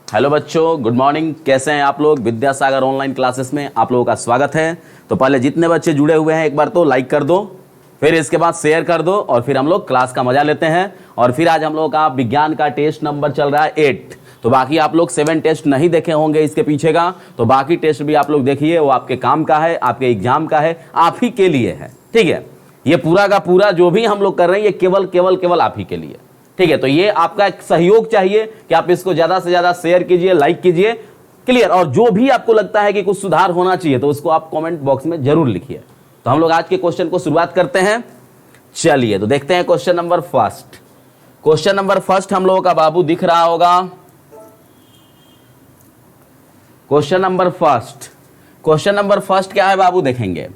Hello बच्चों, good morning. कैसे हैं आप लोग? विद्यासागर ऑनलाइन क्लासेस में आप लोगों का स्वागत है। तो पहले जितने बच्चे जुड़े हुए हैं एक बार तो लाइक कर दो, फिर इसके बाद शेयर कर दो और फिर हम लोग क्लास का मजा लेते हैं। और फिर आज हम लोग का विज्ञान का टेस्ट नंबर चल रहा है 8। तो बाकी आप लोग 7 टेस्ट नहीं देखे होंगे इसके पीछे का, तो बाकी टेस्ट भी आप लोग देखिए, वो आपके काम का है, आपके एग्जाम का है, आप ही के लिए है। ठीक है, ये पूरा का पूरा जो भी हम लोग कर रहे हैं ये केवल केवल केवल आप ही के लिए। ठीक है, तो ये आपका एक सहयोग चाहिए कि आप इसको ज्यादा से ज्यादा शेयर कीजिए, लाइक कीजिए। क्लियर? और जो भी आपको लगता है कि कुछ सुधार होना चाहिए तो उसको आप कमेंट बॉक्स में जरूर लिखिए। तो हम लोग आज के क्वेश्चन को शुरुआत करते हैं। चलिए तो देखते हैं question number first. Question number first हम लोगों का बाबू दिख रहा होगा। क्वेश्चन नंबर फर्स्ट क्या है बाबू? देखेंगे,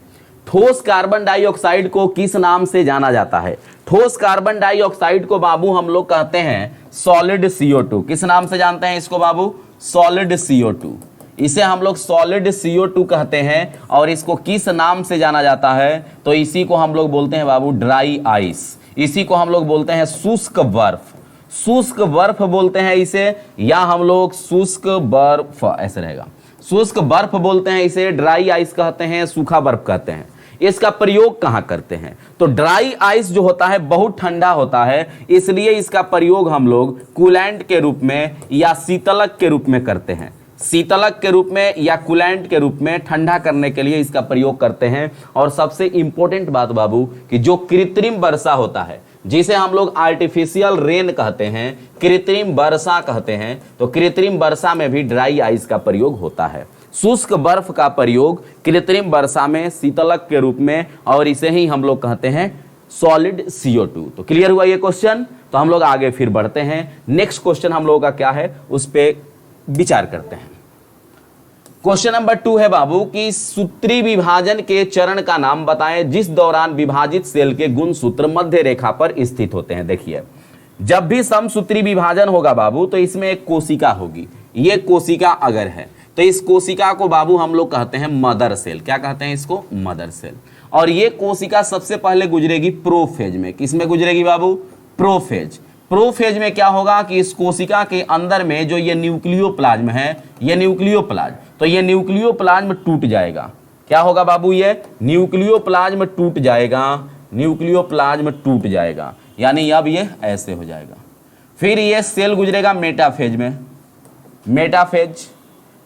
ठोस कार्बन डाइऑक्साइड को किस नाम से जाना जाता है? ठोस कार्बन डाइऑक्साइड को बाबू हम लोग कहते हैं सॉलिड CO2। किस नाम से जानते हैं इसको बाबू? Solid CO2। इसे हम लोग सॉलिड CO2 कहते हैं। और इसको किस नाम से जाना जाता है? तो इसी को हम लोग बोलते हैं बाबू ड्राई आइस। इसी को हम लोग बोलते हैं शुष्क बर्फ। शुष्क बर्फ बोलते हैं इसे, या हम लोग शुष्क बर्फ, ऐसे रहेगा। शुष्क बर्फ बोलते हैं इसे, ड्राई आइस कहते हैं, सूखा बर्फ कहते हैं। इसका प्रयोग कहां करते हैं? तो ड्राई आइस जो होता है बहुत ठंडा होता है, इसलिए इसका प्रयोग हम लोग कूलेंट के रूप में या शीतलक के रूप में करते हैं। शीतलक के रूप में या कूलेंट के रूप में ठंडा करने के लिए इसका प्रयोग करते हैं। और सबसे इंपॉर्टेंट बात बाबू कि जो कृत्रिम वर्षा होता है, जिसे हम लोग आर्टिफिशियल रेन कहते हैं, कृत्रिम वर्षा कहते हैं, तो कृत्रिम वर्षा में भी ड्राई आइस का प्रयोग होता है। शुष्क बर्फ का प्रयोग कृत्रिम वर्षा में शीतलक के रूप में, और इसे ही हम लोग कहते हैं सॉलिड CO2। तो क्लियर हुआ ये क्वेश्चन? तो हम लोग आगे फिर बढ़ते हैं। नेक्स्ट क्वेश्चन हम लोगों का क्या है उस पर विचार करते हैं। क्वेश्चन नंबर 2 है बाबू कि सूत्री विभाजन के चरण का नाम बताएं जिस दौरान विभाजित सेल के गुणसूत्र मध्य रेखा पर स्थित होते हैं। देखिए, जब भी समसूत्री विभाजन होगा बाबू तो इसमें एक कोशिका होगी। ये कोशिका अगर है तो इस कोशिका को बाबू हम लोग कहते हैं मदर सेल। क्या कहते हैं इसको? Mother cell. और ये कोशिका सबसे पहले गुजरेगी प्रोफेज में। किसमें गुजरेगी बाबू? प्रोफेज। प्रोफेज में क्या होगा कि इस कोशिका के अंदर में जो ये न्यूक्लियोप्लाज्म है, ये न्यूक्लियोप्लाज्म, तो ये न्यूक्लियोप्लाज्म टूट जाएगा। क्या होगा बाबू? ये न्यूक्लियोप्लाज्म टूट जाएगा। न्यूक्लियोप्लाज्म टूट जाएगा, यानी अब ये ऐसे हो जाएगा। फिर ये सेल गुजरेगा मेटाफेज में।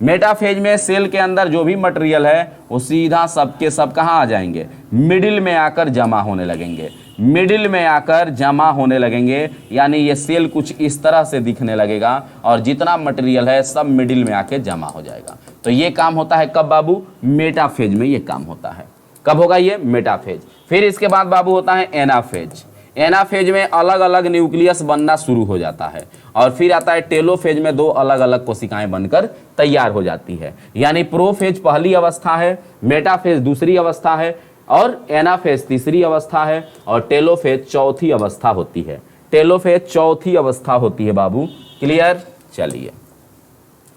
मेटाफेज में सेल के अंदर जो भी मटेरियल है वो सीधा सबके सब कहाँ आ जाएंगे? मिडिल में आकर जमा होने लगेंगे। मिडिल में आकर जमा होने लगेंगे, यानी ये सेल कुछ इस तरह से दिखने लगेगा और जितना मटेरियल है सब मिडिल में आके जमा हो जाएगा। तो ये काम होता है कब बाबू? मेटाफेज में ये काम होता है। कब होगा ये? मेटाफेज। फिर इसके बाद बाबू होता है एनाफेज। एनाफेज में अलग अलग न्यूक्लियस बनना शुरू हो जाता है। और फिर आता है टेलोफेज में 2 अलग अलग कोशिकाएं बनकर तैयार हो जाती है। यानी प्रोफेज पहली अवस्था है, मेटाफेज दूसरी अवस्था है, और एनाफेज तीसरी अवस्था है, और टेलोफेज चौथी अवस्था होती है। टेलोफेज चौथी अवस्था होती है बाबू। क्लियर? चलिए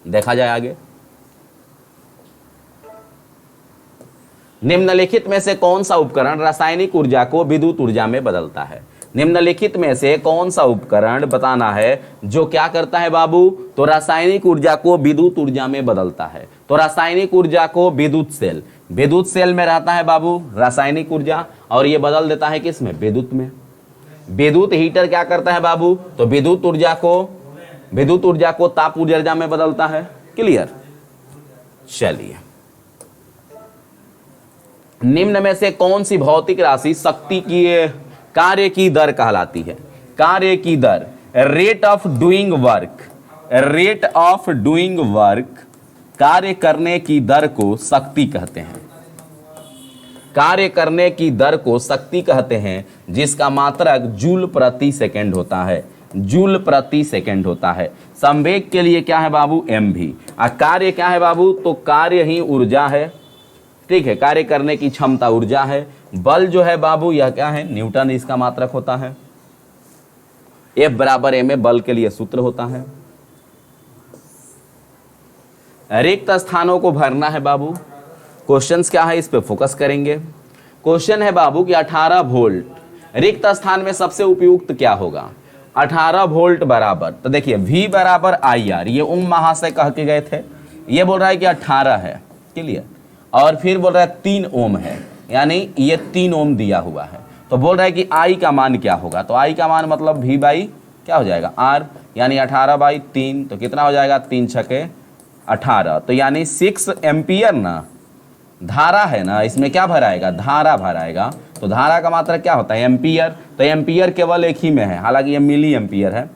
देखा जाए आगे। निम्नलिखित में से कौन सा उपकरण रासायनिक ऊर्जा को विद्युत ऊर्जा में बदलता है? निम्नलिखित में से कौन सा उपकरण बताना है जो क्या करता है बाबू? तो रासायनिक ऊर्जा को विद्युत ऊर्जा में बदलता है। तो रासायनिक ऊर्जा को विद्युत सेल में रहता है बाबू रासायनिक ऊर्जा, और ये बदल देता है किसमें? विद्युत में। विद्युत हीटर क्या करता है बाबू? तो विद्युत ऊर्जा को ताप ऊर्जा में बदलता है। क्लियर? चलिए, निम्न में से कौन सी भौतिक राशि शक्ति की कार्य की दर कहलाती है? कार्य की दर, रेट ऑफ डूइंग वर्क, कार्य करने की दर को शक्ति कहते हैं। कार्य करने की दर को शक्ति कहते हैं, जिसका मात्रक जूल प्रति सेकंड होता है। जूल प्रति सेकंड होता है। संवेग के लिए क्या है बाबू? MV। और कार्य क्या है बाबू? तो कार्य ही ऊर्जा है। ठीक है, कार्य करने की क्षमता ऊर्जा है। बल जो है बाबू यह क्या है? न्यूटन इसका मात्रक होता है। F बराबर m में बल के लिए सूत्र होता है। रिक्त स्थानों को भरना है बाबू। क्वेश्चंस क्या है इस पे फोकस करेंगे। क्वेश्चन है बाबू कि 18 वोल्ट रिक्त स्थान में सबसे उपयुक्त क्या होगा? 18 वोल्ट बराबर, तो देखिए V बराबर IR, ये ओम महाशय कह के गए थे, ये बोल रहा है कि 18 है, क्लियर, और फिर बोल रहा है 3 ओम है, यानी ये 3 ओम दिया हुआ है, तो बोल रहा है कि I का मान क्या होगा, तो I का मान मतलब V बाई क्या हो जाएगा R, यानी 18/3, तो कितना हो जाएगा 3 छके 18, तो यानी 6 एम्पियर ना धारा है ना, इसमें क्या भराएगा, धारा भराएगा, तो धारा का मात्रा क्या होता है एम्पियर, तो एम्पियर केवल एक ही में है, हालांकि ये मिली एम्पियर है,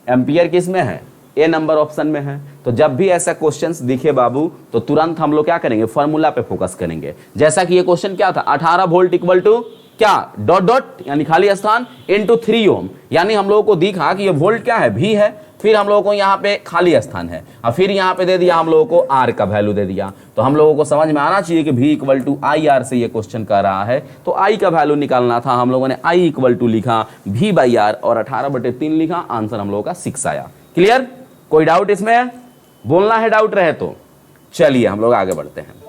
एम्पियर किस में है, ए नंबर ऑप्शन में है। तो जब भी ऐसा क्वेश्चंस दिखे बाबू तो तुरंत हम लोग क्या करेंगे, फॉर्मूला पे फोकस करेंगे। जैसा कि ये क्वेश्चन क्या था, 18 वोल्ट इक्वल टू क्या, डॉट डॉट यानी खाली स्थान इनटू 3 ओम, यानी हम लोगों को दिखा कि ये वोल्ट क्या है, भी है, फिर हम लोगों को यहाँ पे खाली स्थान है, और फिर यहाँ पे दे दिया हम लोगों को आर का वैल्यू दे दिया, तो हम लोगों को समझ में आना चाहिए कि V equal to I R से ये क्वेश्चन कर रहा है, तो आई का वैल्यू निकालना था, हम लोगों ने आई इक्वल टू लिखा V बाई आर और 18/3 लिखा, आंसर हम लोगों का 6 आया। क्लियर, कोई डाउट इसमें, बोलना है डाउट रहे तो। चलिए हम लोग आगे बढ़ते हैं।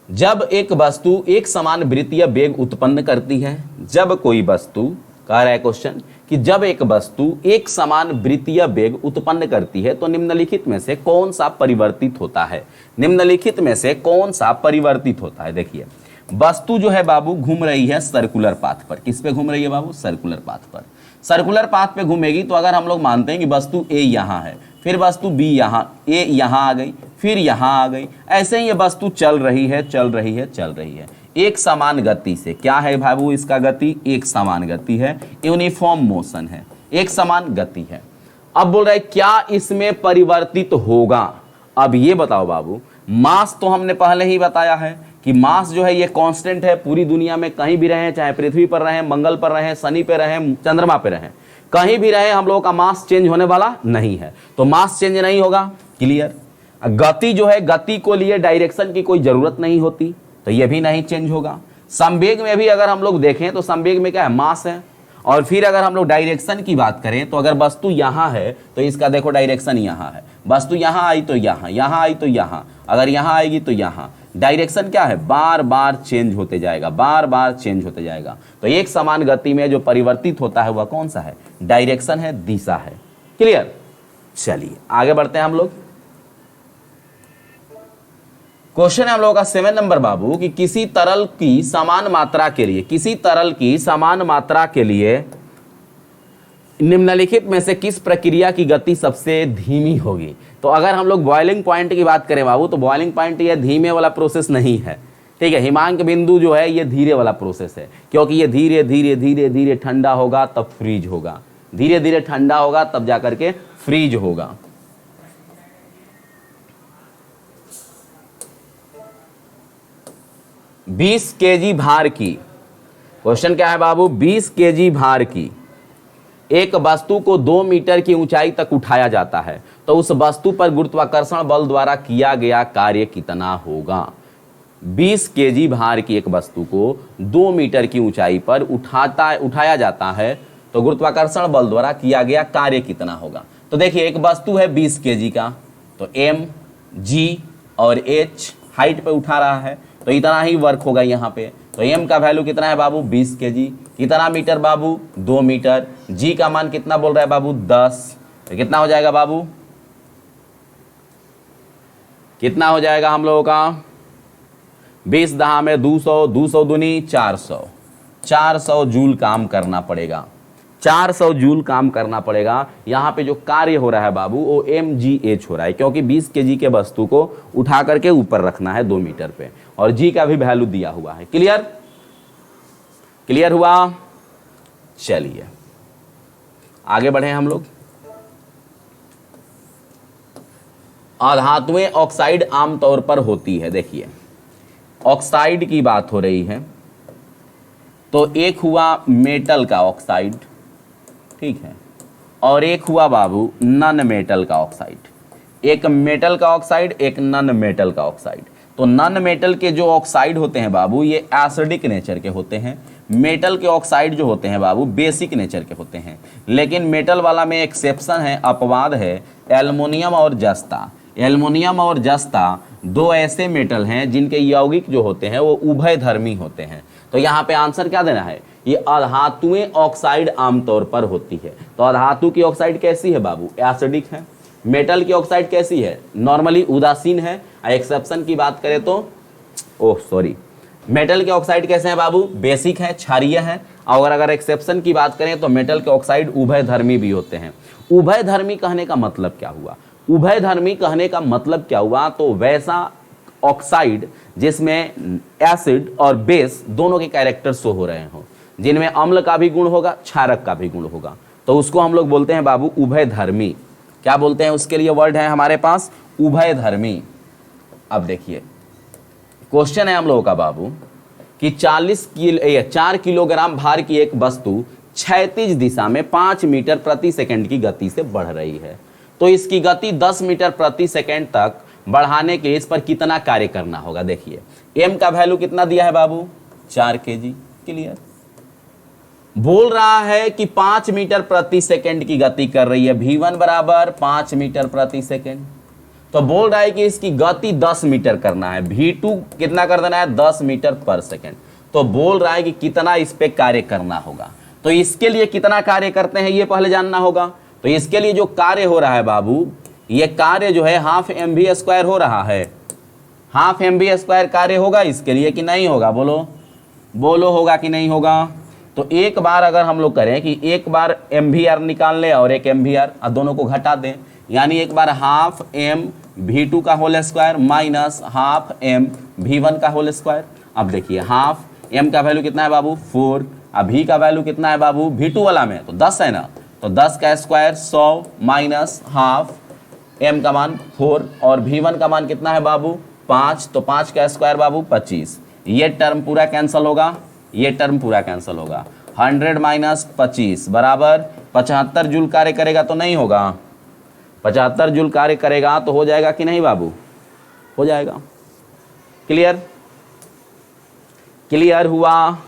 जब एक वस्तु एक समान वृत्तीय वेग उत्पन्न करती है, जब कोई वस्तु, कह रहा है क्वेश्चन कि जब एक वस्तु एक समान वृत्तीय वेग उत्पन्न करती है तो निम्नलिखित में से कौन सा परिवर्तित होता है, निम्नलिखित में से कौन सा परिवर्तित होता है। देखिए वस्तु जो है बाबू घूम रही है सर्कुलर पाथ पर, किस पे घूम रही है बाबू, सर्कुलर पाथ पर, सर्कुलर पाथ पे घूमेगी, तो अगर हम लोग मानते हैं कि वस्तु ए यहाँ है, फिर वस्तु बी यहाँ, ए यहाँ आ गई, फिर यहाँ आ गई, ऐसे ही ये वस्तु चल रही है चल रही है चल रही है एक समान गति से। क्या है बाबू इसका गति, एक समान गति है, यूनिफॉर्म मोशन है, एक समान गति है। अब बोल रहा है क्या इसमें परिवर्तित होगा। अब ये बताओ बाबू, मास तो हमने पहले ही बताया है कि मास जो है ये कांस्टेंट है, पूरी दुनिया में कहीं भी रहे, चाहे पृथ्वी पर रहे, मंगल पर रहे, शनि पे रहे, चंद्रमा पे रहे, कहीं भी रहे, हम लोगों का मास चेंज होने वाला नहीं है, तो मास चेंज नहीं होगा। क्लियर। गति जो है, गति को लिए डायरेक्शन की कोई जरूरत नहीं होती, तो ये भी नहीं चेंज होगा। संवेग में भी अगर हम लोग देखें तो संवेग में क्या है, मास है, और फिर अगर हम लोग डायरेक्शन की बात करें तो अगर वस्तु यहाँ है तो इसका देखो डायरेक्शन यहाँ है, वस्तु यहाँ आई तो यहाँ, यहाँ आई तो यहाँ, अगर यहाँ आएगी तो यहाँ, डायरेक्शन क्या है, बार बार चेंज होते जाएगा, बार बार चेंज होते जाएगा। तो एक समान गति में जो परिवर्तित होता है वह कौन सा है, डायरेक्शन है, दिशा है। क्लियर। चलिए आगे बढ़ते हैं हम लोग। क्वेश्चन है हम लोगों का 7 नंबर बाबू कि किसी तरल की समान मात्रा के लिए, किसी तरल की समान मात्रा के लिए निम्नलिखित में से किस प्रक्रिया की गति सबसे धीमी होगी। तो अगर हम लोग बॉइलिंग पॉइंट की बात करें बाबू, तो बॉइलिंग पॉइंट ये धीमे वाला प्रोसेस नहीं है, ठीक है। हिमांक बिंदु जो है ये धीरे वाला प्रोसेस है, क्योंकि ये धीरे धीरे धीरे धीरे ठंडा होगा तब फ्रीज होगा, धीरे धीरे ठंडा होगा तब जाकर के फ्रीज होगा। बीस केजी भार की, क्वेश्चन क्या है बाबू, 20 केजी भार की एक वस्तु को 2 मीटर की ऊंचाई तक उठाया जाता है, तो उस वस्तु पर गुरुत्वाकर्षण बल द्वारा किया गया कार्य कितना होगा। 20 केजी भार की एक वस्तु को 2 मीटर की ऊंचाई पर उठाया जाता है, तो गुरुत्वाकर्षण बल द्वारा किया गया कार्य कितना होगा। तो देखिए एक वस्तु है 20 केजी का, तो M, G और H हाइट पे उठा रहा है, तो इतना ही वर्क होगा यहाँ पे। तो M का वैल्यू कितना है बाबू, 20 केजी, कितना मीटर बाबू, 2 मीटर। G का मान कितना बोल रहा है बाबू, 10, तो कितना हो जाएगा बाबू, कितना हो जाएगा हम लोगों का, 20 दहा में 200, 200 दूनी 400, 400 जूल काम करना पड़ेगा, 400 जूल काम करना पड़ेगा। यहाँ पे जो कार्य हो रहा है बाबू वो mgh हो रहा है, क्योंकि 20 केजी के वस्तु को उठा करके ऊपर रखना है 2 मीटर पे, और g का भी वैल्यू दिया हुआ है। क्लियर, क्लियर हुआ। चलिए आगे बढ़े हम लोग। अधातुएं ऑक्साइड आमतौर पर होती है, देखिए ऑक्साइड की बात हो रही है, तो एक हुआ मेटल का ऑक्साइड, ठीक है, और एक हुआ बाबू नॉन मेटल का ऑक्साइड। एक मेटल का ऑक्साइड, एक नॉन मेटल का ऑक्साइड। तो नॉन मेटल के जो ऑक्साइड होते हैं बाबू ये एसिडिक नेचर के होते हैं, मेटल के ऑक्साइड जो होते हैं बाबू बेसिक नेचर के होते हैं। लेकिन मेटल वाला में एक्सेप्शन है, अपवाद है, एल्युमिनियम और जस्ता। एल्युमिनियम और जस्ता दो ऐसे मेटल हैं जिनके यौगिक जो होते हैं वो उभयधर्मी होते हैं। तो यहाँ पे आंसर क्या देना है, ये अधातुएं ऑक्साइड आमतौर पर होती है। तो अधातु की ऑक्साइड कैसी है बाबू, एसिडिक है। मेटल की ऑक्साइड कैसी है, नॉर्मली उदासीन है। एक्सेप्शन की बात करें तो मेटल के ऑक्साइड कैसे हैं बाबू, बेसिक है, क्षारीय है। और अगर एक्सेप्शन की बात करें तो मेटल के ऑक्साइड उभयधर्मी भी होते हैं। उभयधर्मी कहने का मतलब क्या हुआ, उभयधर्मी कहने का मतलब क्या हुआ, तो वैसा ऑक्साइड जिसमें एसिड और बेस दोनों के कैरेक्टर शो हो रहे हो, जिनमें अम्ल का भी गुण होगा, क्षारक का भी गुण होगा, तो उसको हम लोग बोलते हैं बाबू उभयधर्मी। क्या बोलते हैं, उसके लिए वर्ड है हमारे पास उभयधर्मी। अब देखिए क्वेश्चन है हम लोगों का बाबू कि 4 किलोग्राम भार की एक वस्तु क्षैतिज दिशा में 5 मीटर प्रति सेकंड की गति से बढ़ रही है, तो इसकी गति 10 मीटर प्रति सेकंड तक बढ़ाने के लिए इस पर कितना कार्य करना होगा। देखिए m का वैल्यू कितना दिया है बाबू, 4 kg। क्लियर, बोल रहा है कि 5 मीटर प्रति सेकंड की गति कर रही है, v1 बराबर 5 मीटर प्रति सेकंड। तो बोल रहा है कि इसकी गति 10 मीटर करना है, v2 कितना कर देना है, 10 मीटर पर सेकंड। तो बोल रहा है कि कितना इस पे कार्य करना होगा। तो इसके लिए कितना कार्य करते हैं ये पहले जानना होगा। तो इसके लिए जो कार्य हो रहा है बाबू, ये कार्य जो है हाफ mv² हो रहा है। हाफ mv² कार्य होगा इसके लिए कि नहीं होगा, बोलो होगा कि नहीं होगा। तो एक बार अगर हम लोग करें कि एक बार mvr निकाल ले और एक mvr, और दोनों को घटा दें, यानी एक बार हाफ m v2 का whole square minus half m v1 का होल स्क्वायर। अब देखिए हाफ m का वैल्यू कितना है बाबू, 4, अब v का वैल्यू कितना है बाबू, v2 वाला में तो 10 है ना, तो 10 का स्क्वायर 100 माइनस हाफ m का मान 4 और v1 का मान कितना है बाबू 5, तो 5 का स्क्वायर बाबू 25। ये टर्म पूरा कैंसिल होगा, ये टर्म पूरा कैंसिल होगा। 100 माइनस 25 बराबर 75 जूल कार्य करेगा तो नहीं होगा, 75 जूल कार्य करेगा तो हो जाएगा कि नहीं बाबू, हो जाएगा। क्लियर हुआ,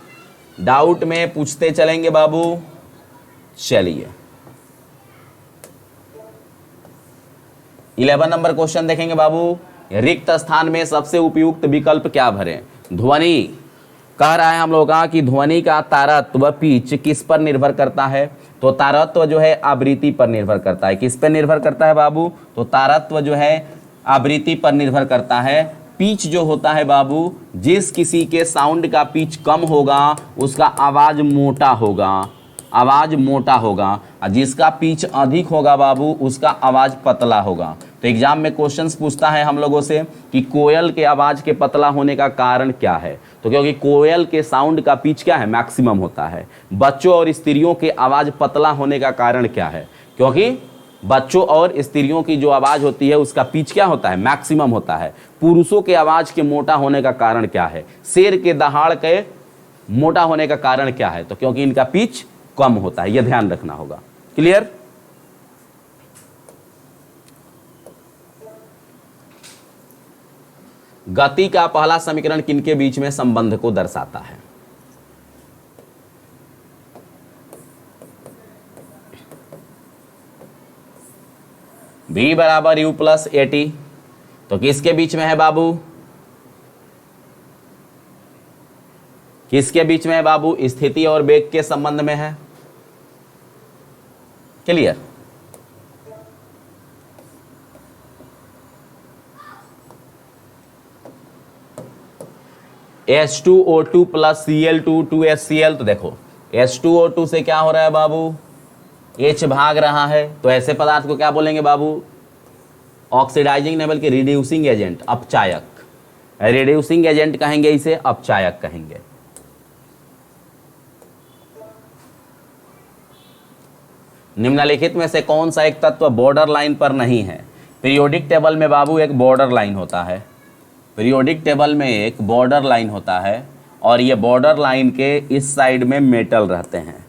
डाउट में पूछते चलेंगे बाबू। चलिए 11 नंबर क्वेश्चन देखेंगे बाबू, रिक्त स्थान में सबसे उपयुक्त विकल्प क्या भरें। ध्वनि कह रहा है हम लोग का कि ध्वनि का तारत्व पिच किस पर निर्भर करता है, तो तारत्व जो है आवृत्ति पर निर्भर करता है। किस पर निर्भर करता है बाबू, तो तारत्व जो है आवृत्ति पर निर्भर करता है। पिच जो होता है बाबू, जिस किसी के साउंड का पिच कम होगा उसका आवाज मोटा होगा, आवाज मोटा होगा, और जिसका पिच अधिक होगा बाबू उसका आवाज पतला होगा। तो एग्जाम में क्वेश्चंस पूछता है हम लोगों से कि कोयल के आवाज के पतला होने का कारण क्या है, तो क्योंकि कोयल के साउंड का पिच क्या है, मैक्सिमम होता है। बच्चों और स्त्रियों के आवाज पतला होने का कारण क्या है, क्योंकि बच्चों और स्त्रियों की जो आवाज होती है उसका पिच क्या होता है, मैक्सिमम होता है। पुरुषों के आवाज के मोटा होने का कारण क्या है, शेर के दहाड़ के मोटा होने का कारण क्या है, तो क्योंकि इनका पिच कम होता है, यह ध्यान रखना होगा। क्लियर, गति का पहला समीकरण किनके बीच में संबंध को दर्शाता है। v बराबर u प्लस AT, तो किसके बीच में है बाबू, किसके बीच में है बाबू, स्थिति और वेग के संबंध में है। Clear, H2O2 plus Cl2 2HCl, तो देखो H2O2 से क्या हो रहा है बाबू, H भाग रहा है, तो ऐसे पदार्थ को क्या बोलेंगे बाबू, ऑक्सीडाइजिंग लेवल के रिड्यूसिंग एजेंट, अपचायक। रिड्यूसिंग एजेंट कहेंगे इसे, अपचायक कहेंगे। निम्नलिखित में से कौन सा एक तत्व बॉर्डर लाइन पर नहीं है। पीरियोडिक टेबल में बाबू एक बॉर्डर लाइन होता है, पीरियोडिक टेबल में एक बॉर्डर लाइन होता है, और ये बॉर्डर लाइन के इस साइड में मेटल रहते हैं,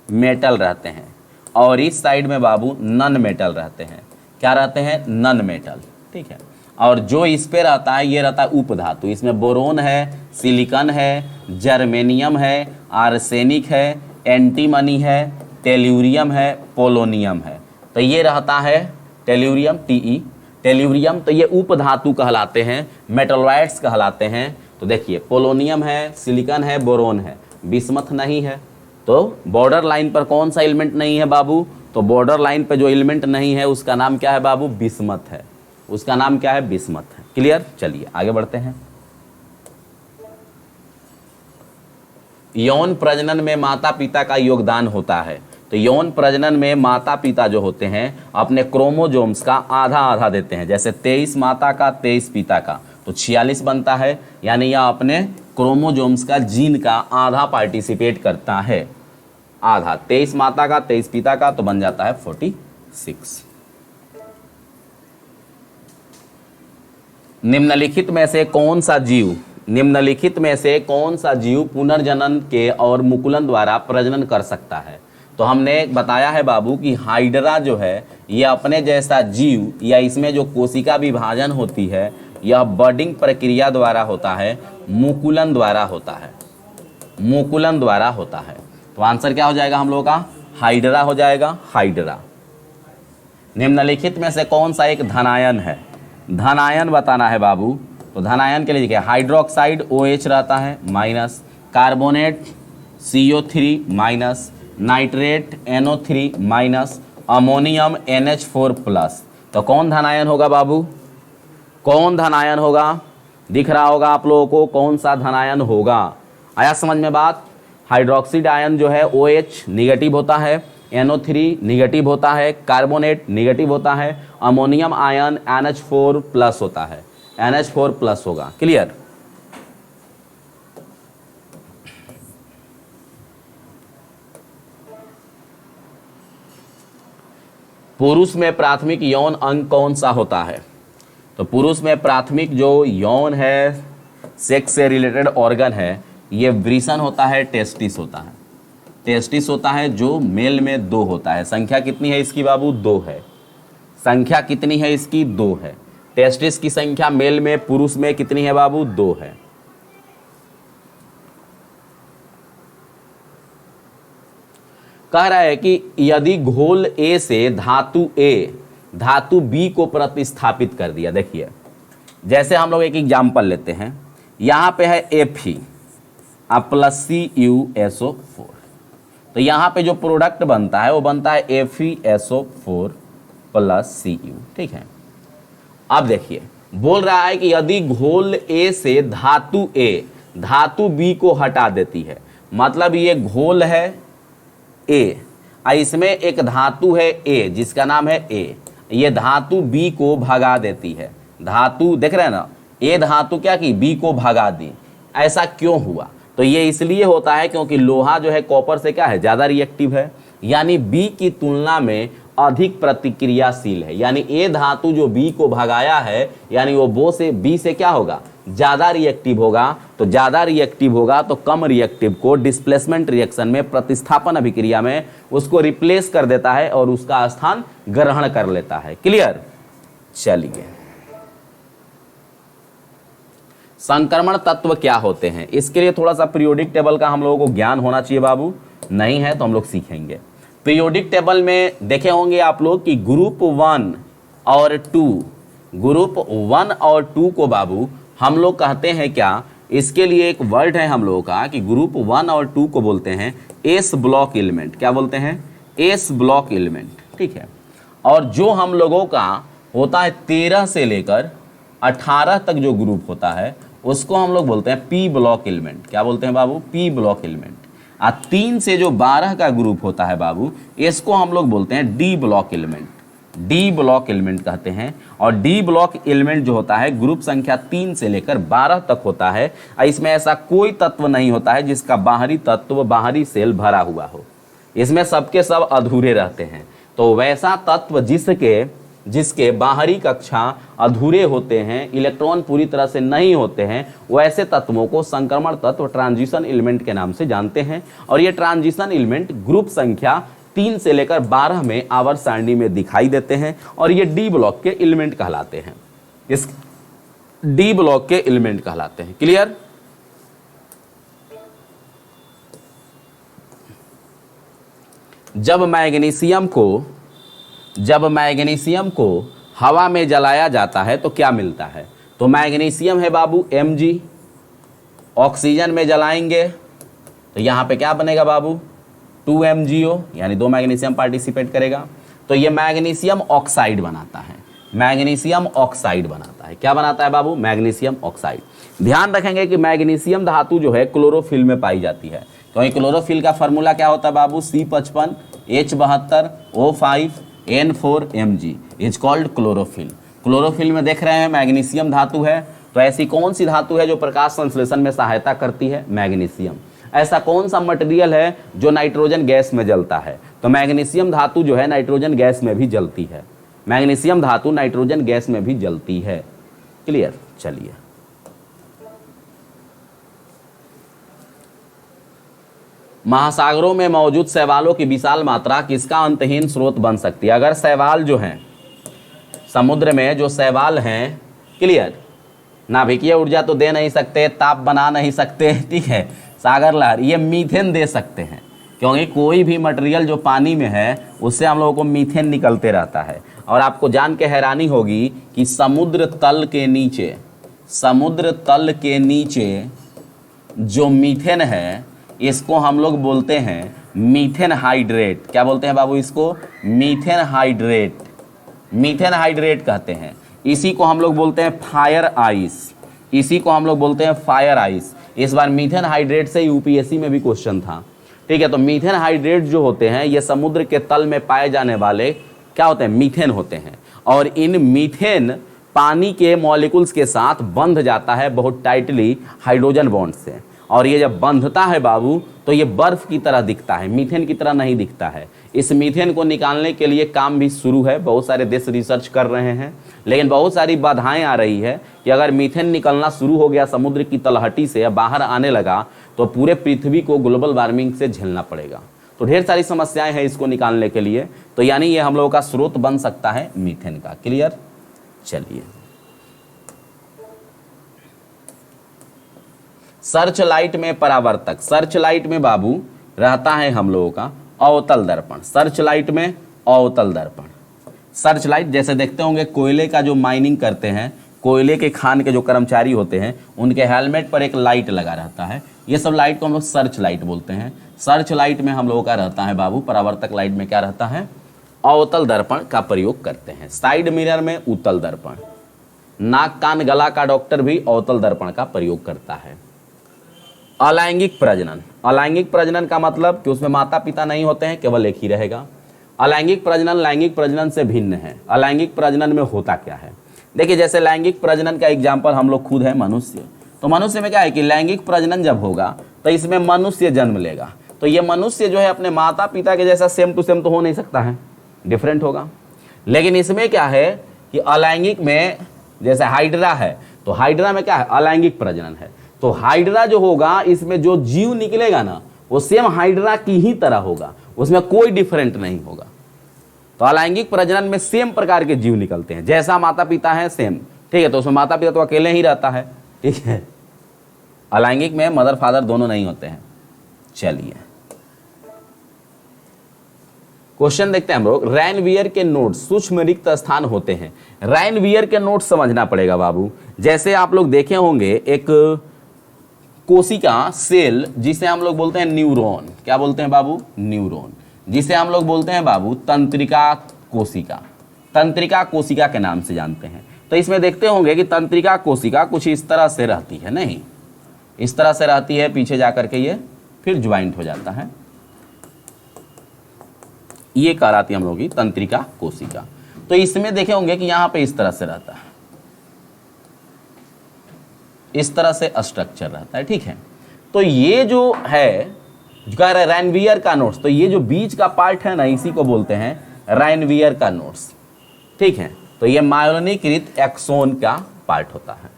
मेटल रहते हैं, और इस साइड में बाबू नन मेटल रहते हैं। क्या रहते हैं, नन मेटल, ठीक है। और जो इस पे रहता है ये रहता है उपधातु, इसमें बोरोन है, सिलिकॉन है, जर्मेनियम है, आर्सेनिक है, एंटीमनी है, टेल्यूरियम है, पोलोनियम है। तो ये रहता है टेल्यूरियम, टेल्यूरियम, तो ये उपधातु कहलाते हैं, मेटलॉइड्स कहलाते हैं। तो देखिए पोलोनियम है, सिलिकॉन है, बोरोन है, बिस्मथ नहीं है। तो बॉर्डर लाइन पर कौन सा एलिमेंट नहीं है बाबू? तो बॉर्डर लाइन पर जो एलिमेंट नहीं है उसका नाम क्या है बाबू? बिस्मथ है। उसका नाम क्या है? बिस्मथ है। क्लियर? चलिए आगे बढ़ते हैं। यौन प्रजनन में माता पिता का योगदान होता है। तो यौन प्रजनन में माता पिता जो होते हैं अपने क्रोमोजोम्स का आधा आधा देते हैं। जैसे 23 माता का 23 पिता का तो 46 बनता है, यानी यह अपने क्रोमोजोम्स का जीन का आधा पार्टिसिपेट करता है। आधा 23 माता का 23 पिता का तो बन जाता है 46। निम्नलिखित में से कौन सा जीव पुनर्जनन के और मुकुलन द्वारा प्रजनन कर सकता है? तो हमने बताया है बाबू कि हाइड्रा जो है यह अपने जैसा जीव या इसमें जो कोशिका विभाजन होती है यह बर्डिंग प्रक्रिया द्वारा होता है, मुकुलन द्वारा होता है। तो आंसर क्या हो जाएगा हम लोगों का? हाइड्रा हो जाएगा, हाइड्रा। निम्नलिखित में से कौन सा एक धनायन है? धनायन बताना है बाबू। तो धनायन के लिए देखिए हाइड्रोक्साइड OH रहता है minus, carbonate CO3 minus, nitrate NO3 minus, ammonium NH4 plus. तो कौन धनायन होगा बाबू? कौन धनायन होगा? दिख रहा होगा आप लोगों को कौन सा धनायन होगा? आया समझ में बात? हाइड्रोक्साइड आयन जो है OH निगेटिव होता है, NO3 निगेटिव होता है, कार्बोनेट निगेटिव होता है, अमोनियम आयन NH4 प्लस होता है, NH4 प्लस होगा। क्लियर? पुरुष में प्राथमिक यौन अंग कौन सा होता है? तो पुरुष में प्राथमिक जो यौन है, सेक्स से रिलेटेड ऑर्गन है, ये वृषण होता है, टेस्टिस होता है। टेस्टिस होता है जो मेल में 2 होता है। संख्या कितनी है इसकी बाबू? 2 है। संख्या कितनी है इसकी? 2 है। टेस्टिस की संख्या मेल में, पुरुष में कितनी है बाबू? 2 है। कह रहा है कि यदि घोल A से धातु A धातु B को प्रतिस्थापित कर दिया। देखिए जैसे हम लोग एक एग्जाम्पल लेते हैं, यहां पे है Fe प्लस CuSO4। तो यहां पे जो प्रोडक्ट बनता है वो बनता है FeSO4 प्लस Cu। ठीक है। अब देखिए बोल रहा है कि यदि घोल A से धातु A धातु B को हटा देती है, मतलब ये घोल है A, इसमें एक धातु है A जिसका नाम है A, ये धातु B को भगा देती है। धातु देख रहे हैं ना, A धातु क्या की? B को भगा दी। ऐसा क्यों हुआ? तो ये इसलिए होता है क्योंकि लोहा जो है कॉपर से क्या है? ज़्यादा रिएक्टिव है, यानी B की तुलना में अधिक प्रतिक्रियाशील है। यानी A धातु जो B को भगाया है, यानी वो B से क्या होगा? ज़्यादा रिएक्टिव होगा। तो ज़्यादा रिएक्टिव होगा तो कम रिएक्टिव को डिस्प्लेसमेंट रिएक्शन में, प्रतिस्थापन अभिक्रिया में उसको रिप्लेस कर देता है और उसका स्थान ग्रहण कर लेता है। क्लियर? चलिए, संक्रमण तत्व क्या होते हैं? इसके लिए थोड़ा सा पीरियोडिक टेबल का हम लोगों को ज्ञान होना चाहिए बाबू। नहीं है तो हम लोग सीखेंगे। पीरियोडिक टेबल में देखे होंगे आप लोग कि ग्रुप 1 और 2 को बाबू हम लोग कहते हैं क्या? इसके लिए एक वर्ड है हम लोगों का कि ग्रुप 1 और 2 को बोलते हैं एस ब्लॉक एलिमेंट। क्या बोलते हैं? S block element. ठीक है। और जो हम लोगों का होता है 13 से लेकर 18 तक जो ग्रुप होता है उसको हम लोग बोलते हैं पी ब्लॉक एलिमेंट। क्या बोलते हैं बाबू? P block element. 3 से जो 12 का ग्रुप होता है बाबू, इसको हम लोग बोलते हैं D block element. D block element कहते हैं। और डी ब्लॉक एलिमेंट जो होता है ग्रुप संख्या 3 से लेकर 12 तक होता है। इसमें ऐसा कोई तत्व नहीं होता है जिसका बाहरी तत्व, बाहरी सेल भरा हुआ हो। इसमें सबके सब अधूरे रहते हैं। तो वैसा तत्व जिसके बाहरी कक्षा अधूरे होते हैं, इलेक्ट्रॉन पूरी तरह से नहीं होते हैं, वैसे तत्वों को संक्रमण तत्व, ट्रांजिशन एलिमेंट के नाम से जानते हैं। और ये ट्रांजिशन एलिमेंट ग्रुप संख्या 3 से लेकर 12 में आवर्त सारणी में दिखाई देते हैं और ये डी ब्लॉक के एलिमेंट कहलाते हैं। इस डी ब्लॉक के एलिमेंट कहलाते हैं। क्लियर? जब मैग्नीशियम को हवा में जलाया जाता है तो क्या मिलता है? तो मैग्नीशियम है बाबू Mg, ऑक्सीजन में जलाएंगे तो यहाँ पे क्या बनेगा बाबू, 2MgO, यानी 2 मैग्नीशियम पार्टिसिपेट करेगा, तो ये मैग्नीशियम ऑक्साइड बनाता है, मैग्नीशियम ऑक्साइड बनाता है। क्या बनाता है बाबू, मैग्नीशियम ऑक्साइड। ध्यान रखेंगे कि मैग्नीशियम धातु जो है क्लोरोफिल में पाई जाती है, तो क्लोरोफिल का फॉर्मूला क्या होता है बाबू, C55H72O5N4Mg is called chlorophyll. Chlorophyll में देख रहे हैं मैग्नीशियम धातु है, तो ऐसी कौन सी धातु है जो प्रकाश संश्लेषण में सहायता करती है, मैग्नीशियम। ऐसा कौन सा मटेरियल है जो नाइट्रोजन गैस में जलता है, तो मैग्नीशियम धातु जो है नाइट्रोजन गैस में भी जलती है, मैग्नीशियम धातु नाइट्रोजन गैस में भी जलती है। क्लियर। चलिए महासागरों में मौजूद शैवालों की विशाल मात्रा किसका अंतहीन स्रोत बन सकती है। अगर शैवाल जो हैं समुद्र में, जो शैवाल हैं, क्लियर, नाभिकीय ऊर्जा तो दे नहीं सकते, ताप बना नहीं सकते, ठीक है, सागर लहर, ये मीथेन दे सकते हैं, क्योंकि कोई भी मटेरियल जो पानी में है उससे हम लोगों को मीथेन निकलते रहता है। और आपको जान के हैरानी होगी कि समुद्र तल के नीचे जो मीथेन है इसको हम लोग बोलते हैं मीथेन हाइड्रेट। क्या बोलते हैं बाबू इसको, मीथेन हाइड्रेट, मीथेन हाइड्रेट कहते हैं। इसी को हम लोग बोलते हैं फायर आइस, इसी को हम लोग बोलते हैं फायर आइस। इस बार मीथेन हाइड्रेट से यूपीएससी में भी क्वेश्चन था, ठीक है। तो मीथेन हाइड्रेट जो होते हैं ये समुद्र के तल में पाए जाने वाले क्या होते हैं, मीथेन होते हैं। और इन मीथेन पानी के मॉलिक्यूल्स के साथ बंध जाता है बहुत टाइटली हाइड्रोजन बॉन्ड से, और ये जब बंधता है बाबू तो ये बर्फ की तरह दिखता है, मीथेन की तरह नहीं दिखता है। इस मीथेन को निकालने के लिए काम भी शुरू है, बहुत सारे देश रिसर्च कर रहे हैं, लेकिन बहुत सारी बाधाएं आ रही है कि अगर मीथेन निकलना शुरू हो गया समुद्र की तलहटी से या बाहर आने लगा तो पूरे पृथ्वी को ग्लोबल वार्मिंग से झेलना पड़ेगा। तो ढेर सारी समस्याएं हैं इसको निकालने के लिए, तो यानी ये हम लोगों का स्रोत बन सकता है मीथेन का। क्लियर। चलिए सर्च लाइट में परावर्तक, सर्च लाइट में बाबू रहता है हम लोगों का अवतल दर्पण, सर्च लाइट में अवतल दर्पण। सर्च लाइट जैसे देखते होंगे कोयले का जो माइनिंग करते हैं, कोयले के खान के जो कर्मचारी होते हैं उनके हेलमेट पर एक लाइट लगा रहता है, ये सब लाइट को हम लोग सर्च लाइट बोलते हैं। सर्च लाइट में हम लोगों का रहता है बाबू, परावर्तक लाइट में क्या रहता है, अवतल दर्पण का प्रयोग करते हैं। साइड मिरर में उत्तल दर्पण, नाक कान गला का डॉक्टर भी अवतल दर्पण का प्रयोग करता है। अलैंगिक प्रजनन, अलैंगिक प्रजनन का मतलब कि उसमें माता पिता नहीं होते हैं, केवल एक ही रहेगा। अलैंगिक प्रजनन लैंगिक प्रजनन से भिन्न है। अलैंगिक प्रजनन में होता क्या है, देखिए जैसे लैंगिक प्रजनन का एग्जाम्पल हम लोग खुद है मनुष्य, तो मनुष्य में क्या है कि लैंगिक प्रजनन जब होगा तो इसमें मनुष्य जन्म लेगा, तो ये मनुष्य जो है अपने माता पिता के जैसा सेम टू सेम तो हो नहीं सकता है, डिफरेंट होगा। लेकिन इसमें क्या है कि अलैंगिक में जैसे हाइड्रा है, तो हाइड्रा में क्या है, अलैंगिक प्रजनन है, तो हाइड्रा जो होगा इसमें जो जीव निकलेगा ना वो सेम हाइड्रा की ही तरह होगा, उसमें कोई डिफरेंट नहीं होगा। तो अलैंगिक प्रजनन में सेम प्रकार के जीव निकलते हैं, जैसा माता पिता है सेम, ठीक है। तो उसमें माता पिता तो अकेले ही रहता है, ठीक है। अलैंगिक में मदर फादर दोनों नहीं होते हैं। चलिए क्वेश्चन देखते हैं हम लोग। रैनवियर के नोड्स सूक्ष्म रिक्त स्थान होते हैं। रैनवियर के नोड्स समझना पड़ेगा बाबू। जैसे आप लोग देखे होंगे एक कोशिका सेल जिसे हम लोग बोलते हैं न्यूरॉन, क्या बोलते हैं बाबू, न्यूरॉन, जिसे हम लोग बोलते हैं बाबू तंत्रिका कोशिका, तंत्रिका कोशिका के नाम से जानते हैं। तो इसमें देखते होंगे कि तंत्रिका कोशिका कुछ इस तरह से रहती है, नहीं इस तरह से रहती है, पीछे जाकर के ये फिर ज्वाइंट हो जाता है, ये कहलाती है हम लोग की तंत्रिका कोशिका। तो इसमें देखे होंगे कि यहां पे इस तरह से रहता है, इस तरह से स्ट्रक्चर रहता है, ठीक है। तो ये जो है जो कह रहा है रैनवियर का नोड्स, तो ये जो बीच का पार्ट है ना इसी को बोलते हैं रैनवियर का नोड्स, ठीक है। तो ये मायोलिनीकृत एक्सोन का पार्ट होता है।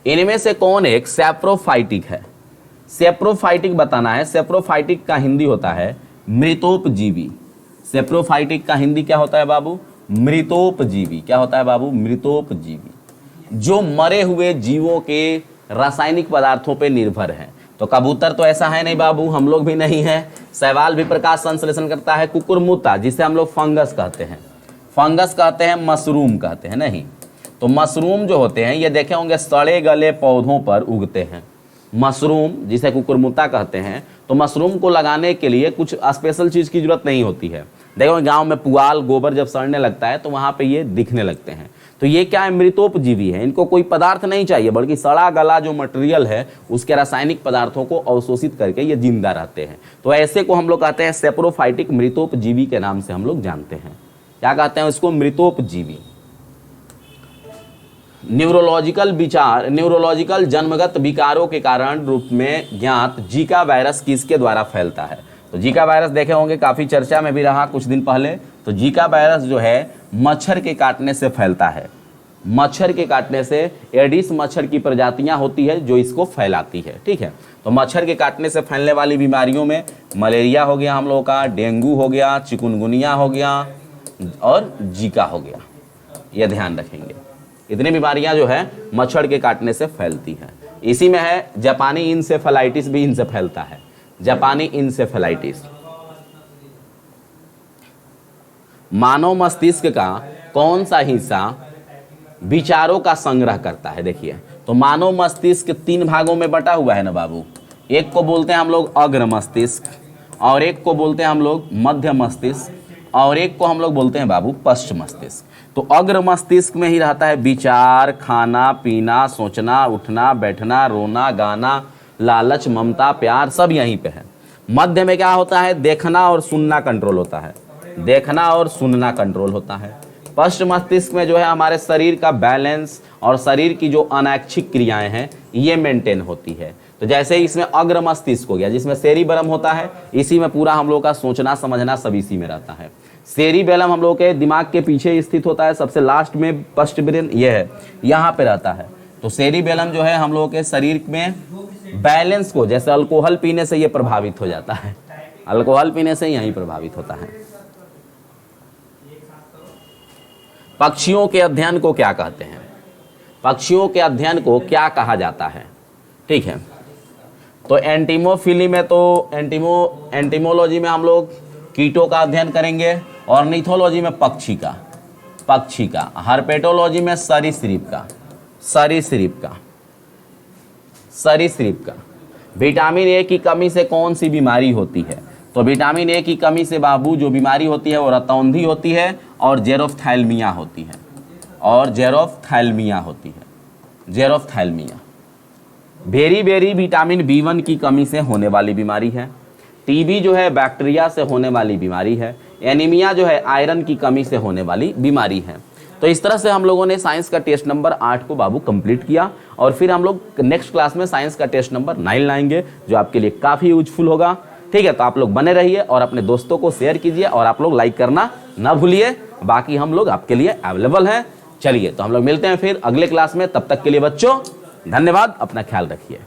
इनमें से कौन एक सैप्रोफाइटिक है, सैप्रोफाइटिक बताना है। सैप्रोफाइटिक का हिंदी होता है मृतोपजीवी। सैप्रोफाइटिक का हिंदी क्या होता है बाबू, मृतोपजीवी। क्या होता है बाबू, मृतोपजीवी, जो मरे हुए जीवों के रासायनिक पदार्थों पे निर्भर है। तो कबूतर तो ऐसा है नहीं बाबू, हम लोग भी नहीं है। शैवाल भी प्रकाश संश्लेषण करता है। कुकुरमुत्ता जिसे हम लोग फंगस कहते हैं, फंगस कहते हैं, मशरूम कहते हैं नहीं। तो मशरूम जो होते हैं ये देखे होंगे सड़े गले पौधों पर उगते हैं। मशरूम जिसे कुकुरमुत्ता कहते हैं, तो मशरूम को लगाने के लिए कुछ स्पेशल चीज़ की जरूरत नहीं होती है। देखो गांव में पुआल गोबर जब सड़ने लगता है तो वहाँ पे ये दिखने लगते हैं। तो ये क्या है, मृतोपजीवी है, इनको कोई पदार्थ नहीं चाहिए, बल्कि सड़ा गला जो मटेरियल है उसके रासायनिक पदार्थों को अवशोषित करके ये जिंदा रहते हैं। तो ऐसे को हम लोग कहते हैं सेप्रोफाइटिक, मृतोपजीवी के नाम से हम लोग जानते हैं। क्या कहते हैं इसको, मृतोपजीवी। न्यूरोलॉजिकल जन्मगत विकारों के कारण रूप में ज्ञात जीका वायरस किसके द्वारा फैलता है? तो जीका वायरस देखे होंगे, काफ़ी चर्चा में भी रहा कुछ दिन पहले। तो जीका वायरस जो है मच्छर के काटने से फैलता है। मच्छर के काटने से एडिस मच्छर की प्रजातियां होती है जो इसको फैलाती है। ठीक है, तो मच्छर के काटने से फैलने वाली बीमारियों में मलेरिया हो गया हम लोगों का, डेंगू हो गया, चिकुनगुनिया हो गया और जीका हो गया। यह ध्यान रखेंगे, इतनी बीमारियां जो है मच्छर के काटने से फैलती हैं। इसी में है जापानी इंसेफेलाइटिस भी इनसे फैलता है, जापानी इंसेफेलाइटिस। मानव मस्तिष्क का कौन सा हिस्सा विचारों का संग्रह करता है? देखिए, तो मानव मस्तिष्क 3 भागों में बटा हुआ है ना बाबू। एक को बोलते हैं हम लोग अग्र मस्तिष्क, और एक को बोलते हैं हम लोग मध्य मस्तिष्क, और एक को हम लोग बोलते हैं बाबू पश्च मस्तिष्क। तो अग्र मस्तिष्क में ही रहता है विचार, खाना पीना, सोचना, उठना, बैठना, रोना, गाना, लालच, ममता, प्यार, सब यहीं पे है। मध्य में क्या होता है, देखना और सुनना कंट्रोल होता है, देखना और सुनना कंट्रोल होता है। पश्च मस्तिष्क में जो है हमारे शरीर का बैलेंस और शरीर की जो अनैच्छिक क्रियाएं हैं ये मेंटेन होती है। तो जैसे इसमें अग्र मस्तिष्क हो गया जिसमें सेरिबेलम होता है, इसी में पूरा हम लोग का सोचना समझना सब इसी में रहता है। सेरिबेलम हम लोग के दिमाग के पीछे स्थित होता है, सबसे लास्ट में पश्च ब्रेन ये है, यहाँ पे रहता है। तो सेरिबेलम जो है हम लोगों के शरीर में बैलेंस को, जैसे अल्कोहल पीने से ये प्रभावित हो जाता है, अल्कोहल पीने से यही प्रभावित होता है। पक्षियों के अध्ययन को क्या कहते हैं? पक्षियों के अध्ययन को क्या कहा जाता है? ठीक है, तो एंटीमोफिली में तो एंटीमोलॉजी में हम लोग कीटों का अध्ययन करेंगे, ऑर्निथोलॉजी में पक्षी का, हर्पेटोलॉजी में सरीसृप का। विटामिन ए की कमी से कौन सी बीमारी होती है? तो विटामिन ए की कमी से बाबू जो बीमारी होती है वो रतौंधी होती है और जेरोफ्थैल्मिया होती है, जेरोफ्थैल्मिया। बेरी विटामिन B1 की कमी से होने वाली बीमारी है। टीबी जो है बैक्टीरिया से होने वाली बीमारी है। एनीमिया जो है आयरन की कमी से होने वाली बीमारी है। तो इस तरह से हम लोगों ने साइंस का टेस्ट नंबर 8 को बाबू कंप्लीट किया, और फिर हम लोग नेक्स्ट क्लास में साइंस का टेस्ट नंबर 9 लाएंगे जो आपके लिए काफ़ी यूजफुल होगा। ठीक है, तो आप लोग बने रहिए और अपने दोस्तों को शेयर कीजिए, और आप लोग लाइक करना ना भूलिए। बाकी हम लोग आपके लिए अवेलेबल हैं। चलिए, तो हम लोग मिलते हैं फिर अगले क्लास में। तब तक के लिए बच्चों धन्यवाद, अपना ख्याल रखिए।